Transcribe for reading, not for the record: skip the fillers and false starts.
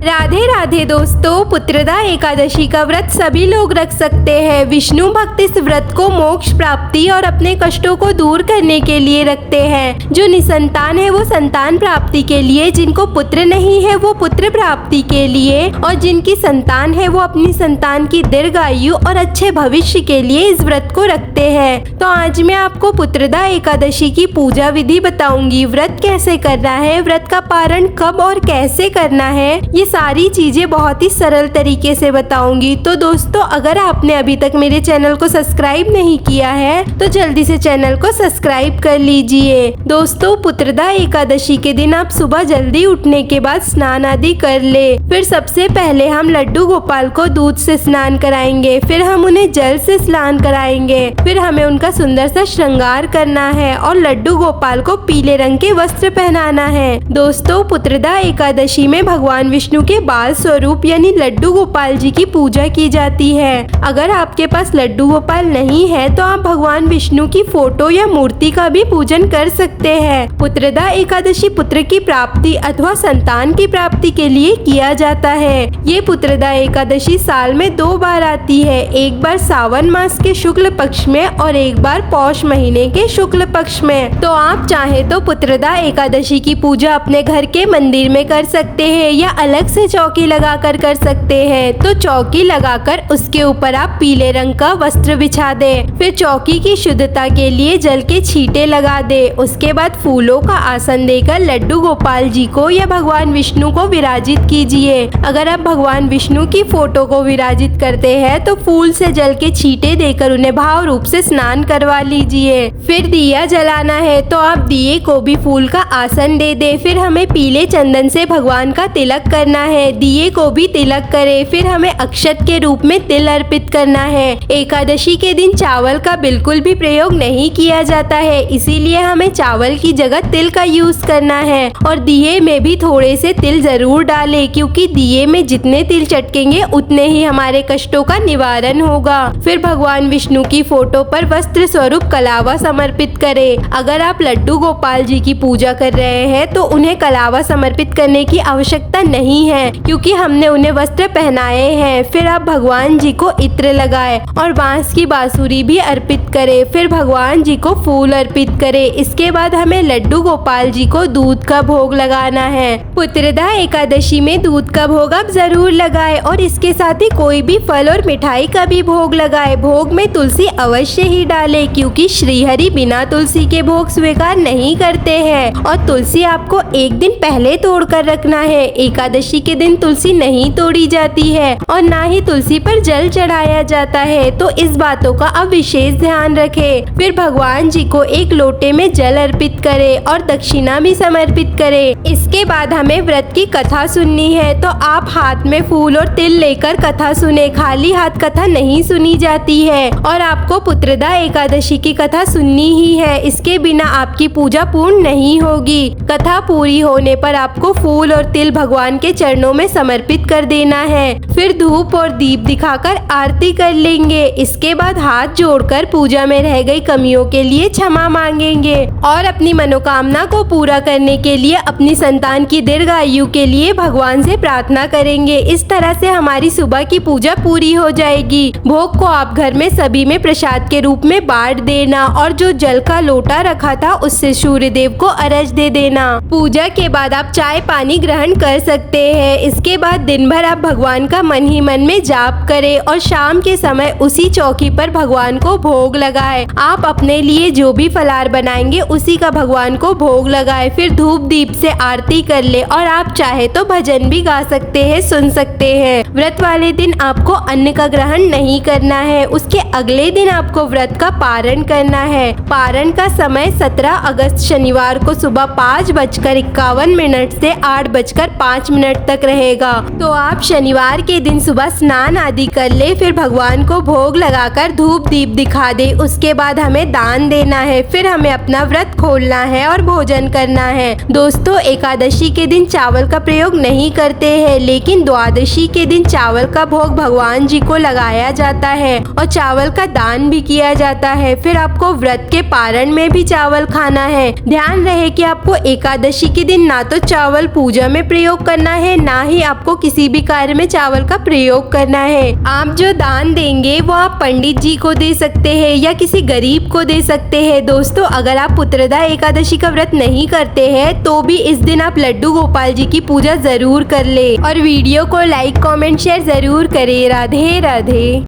राधे राधे दोस्तों, पुत्रदा एकादशी का व्रत सभी लोग रख सकते हैं। विष्णु भक्त इस व्रत को मोक्ष प्राप्ति और अपने कष्टों को दूर करने के लिए रखते हैं। जो निसंतान है वो संतान प्राप्ति के लिए, जिनको पुत्र नहीं है वो पुत्र प्राप्ति के लिए, और जिनकी संतान है वो अपनी संतान की दीर्घायु और अच्छे भविष्य के लिए इस व्रत को रखते हैं। तो आज मैं आपको पुत्रदा एकादशी की पूजा विधि बताऊंगी। व्रत कैसे करना है, व्रत का पारण कब और कैसे करना है, ये सारी चीजें बहुत ही सरल तरीके से बताऊंगी। तो दोस्तों, अगर आपने अभी तक मेरे चैनल को सब्सक्राइब नहीं किया है तो जल्दी से चैनल को सब्सक्राइब कर लीजिए। दोस्तों, पुत्रदा एकादशी के दिन आप सुबह जल्दी उठने के बाद स्नान आदि कर ले। फिर सबसे पहले हम लड्डू गोपाल को दूध से स्नान कराएंगे, फिर हम उन्हें जल से स्नान कराएंगे, फिर हमें उनका सुंदर सा श्रृंगार करना है और लड्डू गोपाल को पीले रंग के वस्त्र पहनाना है। दोस्तों, पुत्रदा एकादशी में भगवान विष्णु के बाल स्वरूप यानी लड्डू गोपाल जी की पूजा की जाती है। अगर आपके पास लड्डू गोपाल नहीं है तो आप भगवान विष्णु की फोटो या मूर्ति का भी पूजन कर सकते हैं। पुत्रदा एकादशी पुत्र की प्राप्ति अथवा संतान की प्राप्ति के लिए किया जाता है। ये पुत्रदा एकादशी साल में 2 बार आती है, एक बार सावन मास के शुक्ल पक्ष में और एक बार पौष महीने के शुक्ल पक्ष में। तो आप चाहे तो पुत्रदा एकादशी की पूजा अपने घर के मंदिर में कर सकते हैं या अलग से चौकी लगाकर कर सकते हैं। तो चौकी लगाकर उसके ऊपर आप पीले रंग का वस्त्र बिछा दे, फिर चौकी की शुद्धता के लिए जल के छींटे लगा दे। उसके बाद फूलों का आसन देकर लड्डू गोपाल जी को या भगवान विष्णु को विराजित कीजिए। अगर आप भगवान विष्णु की फोटो को विराजित करते हैं तो फूल से जल के छींटे देकर उन्हें भाव रूप से स्नान करवा लीजिए। फिर दिया जलाना है तो आप दिए को भी फूल का आसन दे दे। फिर हमें पीले चंदन से भगवान का तिलक करना है, दिए को भी तिलक करे। फिर हमें अक्षत के रूप में तिल अर्पित करना है। एकादशी के दिन चावल का बिल्कुल भी प्रयोग नहीं किया जाता है, इसीलिए हमें चावल की जगह तिल का यूज करना है। और दिए में भी थोड़े से तिल जरूर डालें, क्योंकि दिए में जितने तिल चटकेंगे उतने ही हमारे कष्टों का निवारण होगा। फिर भगवान विष्णु की फोटो पर वस्त्र स्वरूप कलावा समर्पित करें। अगर आप लड्डू गोपाल जी की पूजा कर रहे हैं तो उन्हें कलावा समर्पित करने की आवश्यकता नहीं है, क्योंकि हमने उन्हें वस्त्र पहनाए हैं। फिर आप भगवान जी को इत्र लगाए और बांस की बांसुरी भी अर्पित करें। फिर भगवान जी को फूल अर्पित करें। इसके बाद हमें लड्डू गोपाल जी को दूध का भोग लगाना है। पुत्रदा एकादशी में दूध का भोग आप जरूर लगाए और इसके साथ ही कोई भी फल और मिठाई का भी भोग लगाए। भोग में तुलसी अवश्य ही डाले, क्योंकि श्रीहरि बिना तुलसी के भोग स्वीकार नहीं करते हैं। और तुलसी आपको एक दिन पहले तोड़ कर रखना है। एकादशी के दिन तुलसी नहीं तोड़ी जाती है और ना ही तुलसी पर जल चढ़ाया जाता है, तो इस बातों का आप विशेष ध्यान रखें। फिर भगवान जी को एक लोटे में जल अर्पित करें और दक्षिणा भी समर्पित करें। इसके बाद हमें व्रत की कथा सुननी है, तो आप हाथ में फूल और तिल लेकर कथा सुने। खाली हाथ कथा नहीं सुनी जाती है और आपको पुत्रदा एकादशी की कथा सुननी ही है, इसके बिना आपकी पूजा पूर्ण नहीं होगी। कथा पूरी होने पर आपको फूल और तिल भगवान के चरणों में समर्पित कर देना है। फिर धूप और दीप दिखाकर आरती कर लेंगे। इसके बाद हाथ जोड़कर पूजा में रह गई कमियों के लिए क्षमा मांगेंगे और अपनी मनोकामना को पूरा करने के लिए अपनी संतान की दीर्घायु के लिए भगवान से प्रार्थना करेंगे। इस तरह से हमारी सुबह की पूजा पूरी हो जाएगी। भोग को आप घर में सभी में प्रसाद के रूप में बांट देना और जो जल का लोटा रखा था उससे सूर्य देव को अर्घ्य दे देना। पूजा के बाद आप चाय पानी ग्रहण कर सकते हैं। इसके बाद दिन भर आप भगवान का मन ही मन में जाप करें और शाम के समय उसी चौकी पर भगवान को भोग लगाएं। आप अपने लिए जो भी फलाहार बनाएंगे उसी का भगवान को भोग लगाएं। फिर धूप दीप से आरती कर ले और आप चाहे तो भजन भी गा सकते हैं, सुन सकते हैं। व्रत वाले दिन आपको अन्न का ग्रहण नहीं करना है, उसके अगले दिन आपको व्रत का पारण करना है। पारण का समय 17 अगस्त शनिवार को सुबह 5:51 से 8:05 तक रहेगा। तो आप शनिवार के दिन सुबह स्नान आदि कर ले, फिर भगवान को भोग लगाकर धूप दीप दिखा दे। उसके बाद हमें दान देना है। फिर हमें अपना व्रत खोलना है और भोजन करना है। दोस्तों, एकादशी के दिन चावल का प्रयोग नहीं करते हैं, लेकिन द्वादशी के दिन चावल का भोग भगवान जी को लगाया जाता है और चावल का दान भी किया जाता है। फिर आपको व्रत के पारण में भी चावल खाना है। ध्यान रहे कि आपको एकादशी के दिन ना तो चावल पूजा में प्रयोग करना है है, ना ही आपको किसी भी कार्य में चावल का प्रयोग करना है। आप जो दान देंगे वो आप पंडित जी को दे सकते हैं या किसी गरीब को दे सकते हैं। दोस्तों, अगर आप पुत्रदा एकादशी का व्रत नहीं करते हैं तो भी इस दिन आप लड्डू गोपाल जी की पूजा जरूर कर ले और वीडियो को लाइक कमेंट शेयर जरूर करें। राधे राधे।